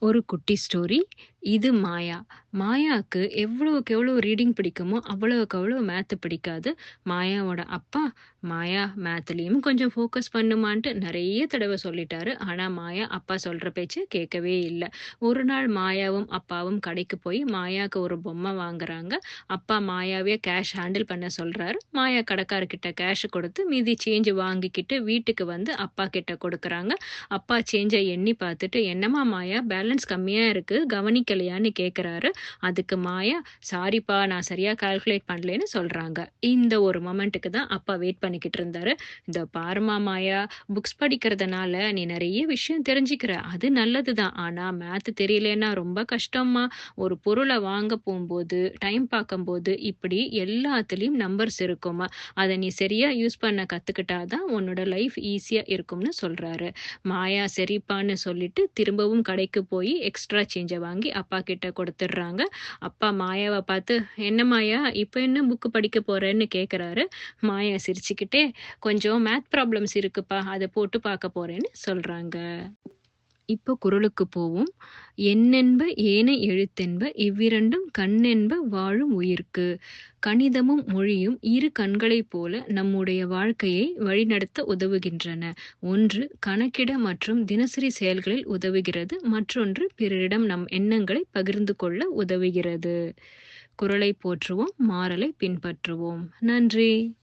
ஒரு குட்டி ஸ்டோரி. இது மாயா. மாயாக்கு எவ்வளவுக்கு எவ்வளோ ரீடிங் பிடிக்குமோ, அவ்வளவுக்கு அவ்வளோ மேத் பிடிக்காது. மாயாவோட அப்பா, மாயா மேத்லயும் கொஞ்சம் ஃபோக்கஸ் பண்ணுமான்ட்டு நெறைய தடவ சொல்லிட்டாரு. ஆனா, மாயா அப்பா சொல்ற பேச்ச கேட்கவே இல்ல. ஒரு நாள் மாயாவும், அப்பாவும் கடைக்கு போய் மாயாக்கு ஒரு பொம்மை வாங்குறாங்க. அப்பா மாயாவே கேஷ் ஹேண்டில் பண்ண சொல்றாரு. மாயா கடைக்காரர்கிட்ட கேஷ் கொடுத்து, மீதி சேஞ்ச் வாங்கிக்கிட்டு வீட்டுக்கு வந்து அப்பா கிட்ட கொடுக்குறாங்க. அப்பா சேஞ்ச எண்ணி பார்த்துட்டு, "என்னம்மா மாயா பேலன்ஸ் கம்மியா இருக்கு. கவனிக்கலையான்னு?" கேட்குறாரு. அதுக்கு மாயா, "சாரிப்பா நான் சரியா கால்குலேட் பண்ணலேன்னு" சொல்றாங்க. இந்த ஒரு மொமெண்ட்டுக்கு தான் அப்பா வெயிட் பண்ணிக்கிட்டு இருந்தாரு. "இதோ பாரும்மா மாயா, புக்ஸ் படிக்கிறதுனால நீ நெறைய விஷயம் தெரிஞ்சுக்கிற. அது நல்லது தான். ஆனா மேத் தெரியலன்னா ரொம்ப கஷ்டம்மா. ஒரு பொருள வாங்க போம்போது, டைம் பார்க்கும்போது இப்படி எல்லாத்துலயும் நம்பர்ஸ் இருக்கும்மா. அத நீ சரியா யூஸ் பண்ண கத்துக்கிட்டா தான் உன்னோட லைஃப் ஈஸியா இருக்கும்னு" சொல்றாரு. மாயா சரிப்பான்னு சொல்லிட்டு திரும்பவும் கடைக்கு போய் எக்ஸ்ட்ரா சேஞ்ச வாங்கி அப்பா கிட்ட குடுத்துடுறாங்க. அப்பா மாயாவ பார்த்து, "என்ன மாயா, இப்ப என்ன புக் படிக்க போறன்னு?" கேட்குறாரு. மாயா சிரிச்சுக்கிட்டே, "கொஞ்சம் மேத் ப்ராப்ளம்ஸ் இருக்குப்பா. அத போட்டு பார்க்க போறேன்னு" சொல்றாங்க. இப்போ குறளுக்கு போவோம். "எண்ணென்ப ஏனை எழுத்தென்ப இவ்விரண்டும் கண்ணென்ப வாழும் உயிர்க்கு." கணிதமும் மொழியும் இரு கண்களைப் போல நம்முடைய வாழ்க்கையை வழிநடத்த உதவுகின்றன. ஒன்று கணக்கிட மற்றும் தினசரி செயல்களில் உதவுகிறது. மற்றொன்று பிறரிடம் நம் எண்ணங்களை பகிர்ந்து கொள்ள உதவுகிறது. குறளை போற்றுவோம், மாறலை பின்பற்றுவோம். நன்றி.